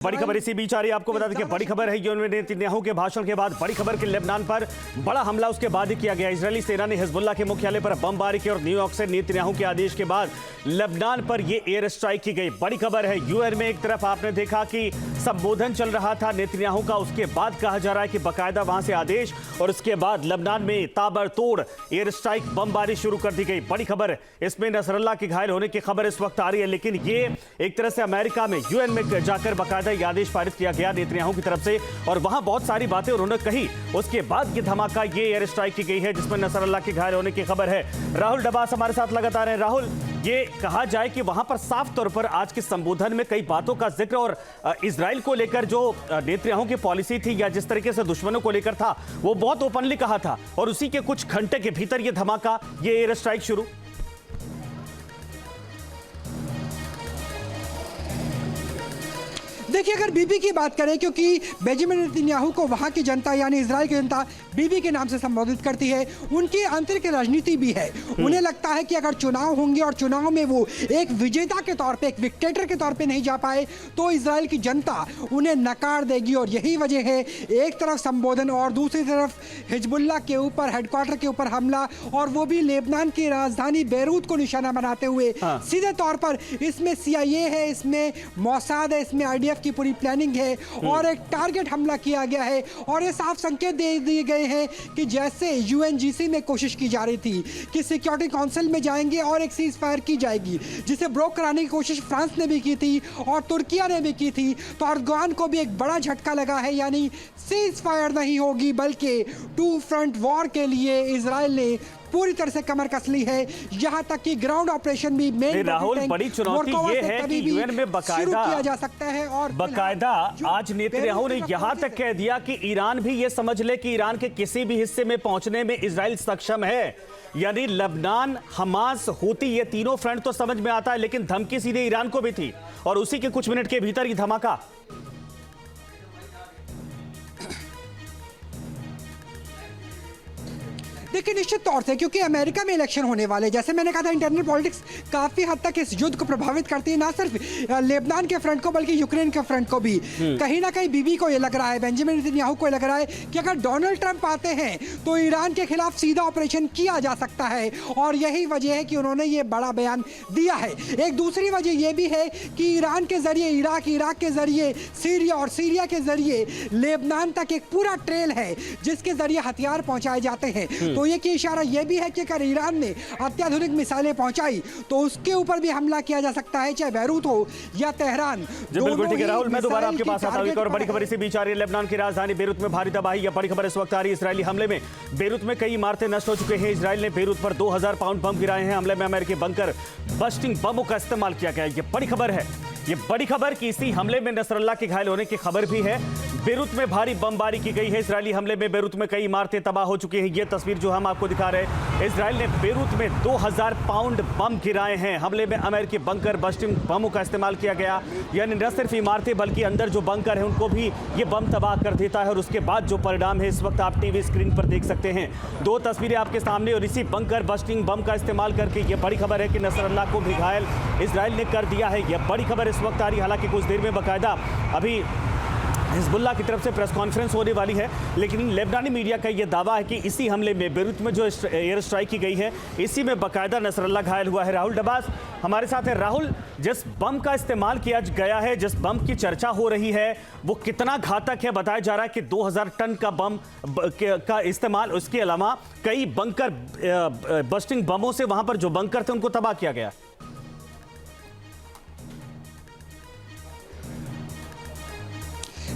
बड़ी खबर इसी बीच आ रही है। आपको बता दें कि बड़ी खबर है यूएन नेतन्याहू के भाषण के बाद बड़ी खबर कि लेबनान पर बड़ा हमला उसके बाद ही किया गया। इजरायली सेना ने हिजबुल्लाह के मुख्यालय पर बमबारी की और न्यूयॉर्क से नेतन्याहू के आदेश के बाद लेबनान पर यह एयर स्ट्राइक की गई। बड़ी खबर है यूएन में एक तरफ आपने देखा कि संबोधन चल रहा था नेतन्याहू का, उसके बाद कहा जा रहा है कि बाकायदा वहां से आदेश और उसके बाद लेबनान में ताबड़तोड़ एयर स्ट्राइक बमबारी शुरू कर दी गई। बड़ी खबर इसमें नसरल्लाह के घायल होने की खबर इस वक्त आ रही है, लेकिन ये एक तरह से अमेरिका में यूएन में जाकर बाकायदा यह आदेश पारित किया गया नेतन्याहू की तरफ से और वहां बहुत सारी बातें उन्होंने कही। उसके बाद ये धमाका, ये एयर स्ट्राइक की गई है जिसमें नसरल्लाह के घायल होने की खबर है। राहुल डबास हमारे साथ लगातार हैं। राहुल, ये कहा जाए कि वहां पर साफ तौर पर आज के संबोधन में कई बातों का जिक्र और इजराइल को लेकर जो नेतन्याहू की पॉलिसी थी या जिस तरीके से दुश्मनों को लेकर था वो बहुत ओपनली कहा था और उसी के कुछ घंटे के भीतर ये धमाका, ये एयर स्ट्राइक शुरू। देखिए, अगर बीबी की बात करें, क्योंकि बेंजामिन नेतन्याहू को वहाँ की जनता यानी इजराइल की जनता बीबी के नाम से संबोधित करती है, उनकी आंतरिक राजनीति भी है। उन्हें लगता है कि अगर चुनाव होंगे और चुनाव में वो एक विजेता के तौर पे, एक विक्टेटर के तौर पे नहीं जा पाए तो इजराइल की जनता उन्हें नकार देगी और यही वजह है एक तरफ संबोधन और दूसरी तरफ हिजबुल्लाह के ऊपर, हेडक्वार्टर के ऊपर हमला, और वो भी लेबनान की राजधानी बेरूत को निशाना बनाते हुए। सीधे तौर पर इसमें CIA है, इसमें मोसाद है, इसमें IDF की पूरी प्लानिंग है और एक टारगेट हमला किया गया है। और ये साफ संकेत दे दिए गए हैं कि जैसे UNGC में कोशिश की जा रही थी कि सिक्योरिटी काउंसिल में जाएंगे और एक सीज फायर की जाएगी, जिसे ब्रोक कराने की कोशिश फ्रांस ने भी की थी और तुर्किया ने भी की थी, तो अर्दोगान को भी एक बड़ा झटका लगा है। यानी सीज फायर नहीं होगी बल्कि टू फ्रंट वॉर के लिए इजराइल ने पूरी तरह से कमर कस ली है। यहां तक कि ग्राउंड ऑपरेशन भी राहुल, बड़ी चुनौती ये है कि यूएन में बाकायदा किया जा सकता है। और बाकायदा आज नेतन्याहू ने यहां तक कह दिया कि ईरान भी ये समझ ले कि ईरान के किसी भी हिस्से में पहुंचने में इजराइल सक्षम है। यानी लेबनान, हमास, हूती, ये तीनों फ्रंट तो समझ में आता है, लेकिन धमकी सीधे ईरान को भी थी और उसी के कुछ मिनट के भीतर ये धमाका। देखिए, निश्चित तौर से क्योंकि अमेरिका में इलेक्शन होने वाले, जैसे मैंने कहा था, इंटरनल पॉलिटिक्स काफी हद तक इस युद्ध को प्रभावित करती है, ना सिर्फ लेबनान के फ्रंट को बल्कि यूक्रेन के फ्रंट को भी। कहीं ना कहीं बीबी को ये लग रहा है, बेंजामिन नेतन्याहू को लग रहा है कि अगर डोनाल्ड ट्रंप आते हैं तो ईरान के खिलाफ सीधा ऑपरेशन किया जा सकता है और यही वजह है कि उन्होंने ये बड़ा बयान दिया है। एक दूसरी वजह यह भी है कि ईरान के जरिए इराक, इराक के जरिए सीरिया और सीरिया के जरिए लेबनान तक एक पूरा ट्रेल है जिसके जरिए हथियार पहुंचाए जाते हैं। तो ये की इशारा यह भी है कि अगर ईरान ने अत्याधुनिक मिसाइलें पहुंचाई तो उसके ऊपर भी हमला किया जा सकता है, चाहे बैरूत हो या तेहरान। बिल्कुल ठीक है राहुल, मैं दोबारा आपके पास आता हूं। एक और बड़ी खबर इसी बीच आ रही है। लेबनान की राजधानी बेरूत में भारी तबाही, यह बड़ी खबर इस वक्त आ रही है। इजरायली हमले में बेरूत में कई इमारतें नष्ट हो चुके हैं। इजरायल ने बेरूत पर 2000 पाउंड बम गिराए हैं। हमले में अमेरिकी बंकर बस्टिंग बमों का इस्तेमाल किया गया। यह बड़ी खबर है, ये बड़ी खबर कि इसी हमले में नसरल्लाह के घायल होने की खबर भी है। बेरूत में भारी बमबारी की गई है। इजरायली हमले में बेरूत में कई इमारतें तबाह हो चुकी हैं। ये तस्वीर जो हम आपको दिखा रहे हैं, इजरायल ने बेरूत में 2000 पाउंड बम गिराए हैं। हमले में अमेरिकी बंकर बस्टिंग बमों का इस्तेमाल किया गया। यानी न सिर्फ इमारतें बल्कि अंदर जो बंकर है उनको भी ये बम तबाह कर देता है और उसके बाद जो परिणाम है इस वक्त आप टीवी स्क्रीन पर देख सकते हैं। दो तस्वीरें आपके सामने और इसी बंकर बस्टिंग बम का इस्तेमाल करके ये बड़ी खबर है कि नसरल्लाह को भी घायल इजरायल ने कर दिया है। यह बड़ी खबर इस वक्त आ रही है। हालांकि कुछ देर में बाकायदा अभी हिजबुल्लाह की तरफ से प्रेस कॉन्फ्रेंस होने वाली है, लेकिन लेबनानी मीडिया का यह दावा है कि इसी हमले में बेरूत में जो एयर स्ट्राइक की गई है इसी में बाकायदा नसरल्लाह घायल हुआ है। राहुल डबास हमारे साथ है। राहुल, जिस बम का इस्तेमाल किया गया है, जिस बम की चर्चा हो रही है, वो कितना घातक है? बताया जा रहा है कि 2000 टन का बम का इस्तेमाल, उसके अलावा कई बंकर बस्टिंग बमों से वहां पर जो बंकर थे उनको तबाह किया गया।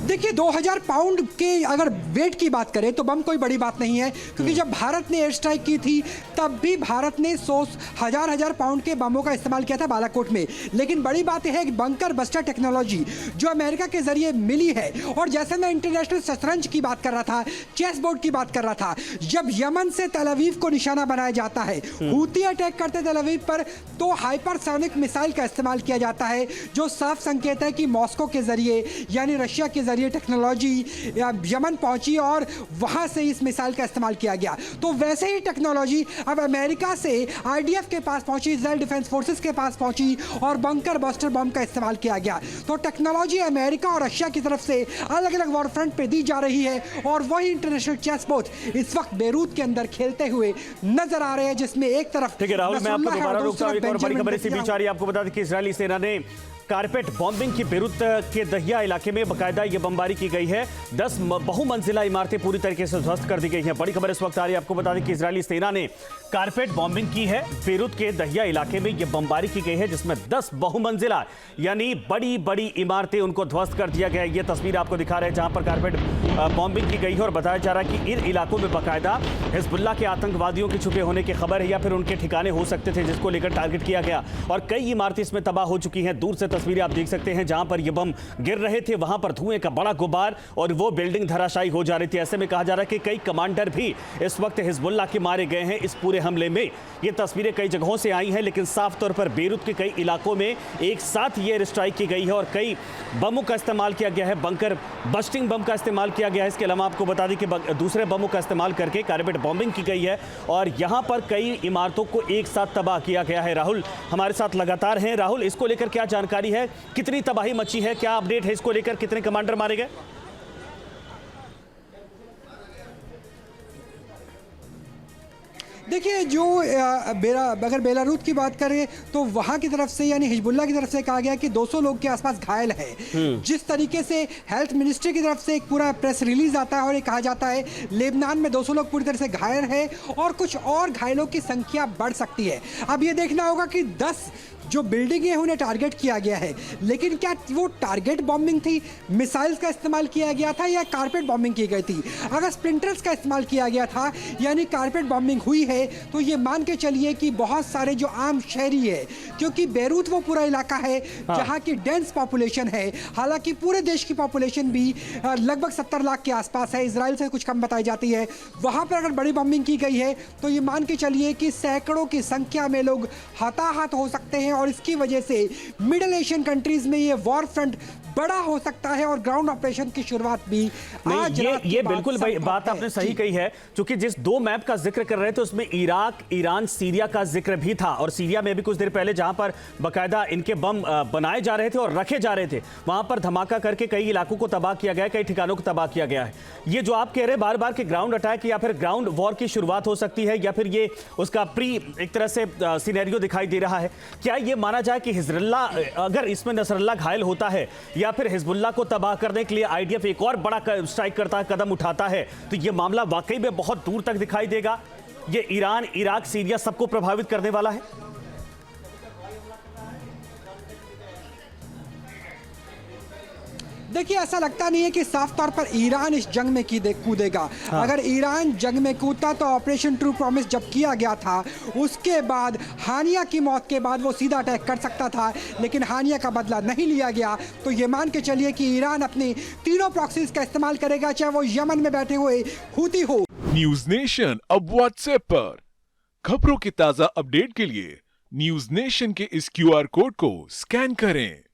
देखिए, 2000 पाउंड के अगर वेट की बात करें तो बम कोई बड़ी बात नहीं है, क्योंकि जब भारत ने एयर स्ट्राइक की थी तब भी भारत ने 100,000 पाउंड के बमों का इस्तेमाल किया था बालाकोट में। लेकिन बड़ी बात यह है कि बंकर बस्टर टेक्नोलॉजी जो अमेरिका के जरिए मिली है, और जैसे मैं इंटरनेशनल शतरंज की बात कर रहा था, चेस बोर्ड की बात कर रहा था, जब यमन से तेल अवीव को निशाना बनाया जाता है, हूती अटैक करते तेल अवीव पर, तो हाइपरसोनिक मिसाइल का इस्तेमाल किया जाता है, जो साफ संकेत है कि मॉस्को के जरिए यानी रशिया के जरिए टेक्नोलॉजी यमन पहुंची और वहां से इस मिसाइल का इस्तेमाल किया गया। तो वैसे ही टेक्नोलॉजी अब अमेरिका से आईडीएफ के पास पहुंची, इजराइल डिफेंस फोर्सेस के पास पहुंची और बंकर बस्टर बम का इस्तेमाल किया गया। तो टेक्नोलॉजी अमेरिका और रशिया की तरफ से अलग अलग वॉर फ्रंट पे दी जा रही है और वही इंटरनेशनल चेस बोर्ड इस वक्त बेरूत के अंदर खेलते हुए नजर आ रहे हैं, जिसमें एक तरफ ठीक है राहुल, मैं आपको दोबारा रोकता हूं। एक और बड़ी खबर इसी बीच आ रही है। आपको बता दें कि इजरायली सेना ने कारपेट बॉम्बिंग की बेरूत के दहिया इलाके में बकायदा ये बमबारी की गई है। 10 बहुमंजिला इमारतें पूरी तरीके से ध्वस्त कर दी गई हैं। बड़ी खबर इस वक्त आ रही है। आपको बता दें कि इजरायली सेना ने कारपेट बॉम्बिंग की है। बेरूत के दहिया इलाके में यह बमबारी की गई है, जिसमें 10 बहुमंजिला यानी बड़ी बड़ी इमारतें उनको ध्वस्त कर दिया गया है। ये तस्वीर आपको दिखा रहे हैं जहां पर कारपेट बॉम्बिंग की गई है और बताया जा रहा है कि इन इलाकों में बकायदा हिजबुल्लाह के आतंकवादियों के छुपे होने की खबर है या फिर उनके ठिकाने हो सकते थे, जिसको लेकर टारगेट किया गया और कई इमारतें इसमें तबाह हो चुकी हैं। दूर से तस्वीरें आप देख सकते हैं जहां पर ये बम गिर रहे थे, वहां पर धुएं का बड़ा गुबार और वो बिल्डिंग धराशायी हो जा रही थी। ऐसे में कहा जा रहा है कि कई कमांडर भी इस वक्त हिजबुल्लाह के मारे गए हैं इस पूरे हमले में। ये तस्वीरें कई जगहों से आई हैं, लेकिन साफ तौर पर बेरूत के कई इलाकों में एक साथ ये एयर स्ट्राइक की गई है और कई बमों का इस्तेमाल किया गया है। बंकर बस्टिंग बम का इस्तेमाल किया गया है। इसके अलावा आपको बता दें कि दूसरे बमों का इस्तेमाल करके कारपेट बॉम्बिंग की गई है और यहां पर कई इमारतों को एक साथ तबाह किया गया है। राहुल हमारे साथ लगातार हैं। राहुल, इसको लेकर क्या जानकारी है? कितनी तबाही मची है? क्या अपडेट है इसको लेकर? कितने कमांडर मारे गए? देखिए, जो अगर बेलारूस की बात करें तो वहां की तरफ से यानी हिजबुल्लाह की तरफ से कहा गया कि 200 लोग के आसपास घायल है। जिस तरीके से हेल्थ मिनिस्ट्री की तरफ से एक पूरा प्रेस रिलीज आता है और ये कहा जाता है लेबनान में 200 लोग पूरी तरह से घायल है और कुछ और घायलों की संख्या बढ़ सकती है। अब ये देखना होगा कि 10 जो बिल्डिंग है उन्हें टारगेट किया गया है, लेकिन क्या वो टारगेट बॉम्बिंग थी, मिसाइल्स का इस्तेमाल किया गया था या कारपेट बॉम्बिंग की गई थी? अगर स्प्लिंटर्स का इस्तेमाल किया गया था यानी कारपेट बॉम्बिंग हुई है तो ये मान के चलिए कि बहुत सारे जो आम शहरी है, क्योंकि बेरूत वो पूरा इलाका है जहां की डेंस पॉपुलेशन है। हालांकि पूरे देश की पॉपुलेशन भी लगभग 70 लाख के आसपास है, इजराइल से कुछ कम बताई जाती है। वहां पर अगर बड़ी बॉम्बिंग की गई है तो ये मान के चलिए कि सैकड़ों की संख्या में लोग हताहत हो सकते हैं और इसकी वजह से मिडिल एशियन कंट्रीज में ये वॉर फ्रंट बड़ा हो सकता है और ग्राउंड ऑपरेशन की शुरुआत भी आज ये बिल्कुल बात आपने सही कही है, क्योंकि जिस 2 मैप का जिक्र कर रहे थे उसमें इराक, ईरान, सीरिया का जिक्र भी था और सीरिया में भी कुछ देर पहले जहां पर बकायदा इनके बम बनाए जा रहे थे और रखे जा रहे थे, वहां पर धमाका करके कई इलाकों को तबाह किया गया है, कई ठिकानों को तबाह किया गया है। ये जो आप कह रहे हैं बार बार कि ग्राउंड अटैक या फिर ग्राउंड वॉर की शुरुआत हो सकती है या फिर ये उसका प्री एक तरह से सिनेरियो दिखाई दे रहा है, क्या ये माना जाए कि हिजबुल्लाह अगर इसमें नसरुल्लाह घायल होता है या फिर हिजबुल्लाह को तबाह करने के लिए आईडीएफ एक और बड़ा स्ट्राइक करता है, कदम उठाता है, तो यह मामला वाकई में बहुत दूर तक दिखाई देगा? यह ईरान, इराक, सीरिया सबको प्रभावित करने वाला है? देखिए, ऐसा लगता नहीं है कि साफ तौर पर ईरान इस जंग में कूदेगा। अगर ईरान जंग में कूदता तो ऑपरेशन ट्रू प्रॉमिस जब किया गया था उसके बाद हानिया की मौत के बाद वो सीधा अटैक कर सकता था, लेकिन हानिया का बदला नहीं लिया गया। तो ये मान के चलिए कि ईरान अपनी तीनों प्रॉक्सीज का इस्तेमाल करेगा, चाहे वो यमन में बैठे हुए हूती हो। न्यूज नेशन अब व्हाट्सएप पर खबरों की ताजा अपडेट के लिए न्यूज नेशन के इस QR कोड को स्कैन करें।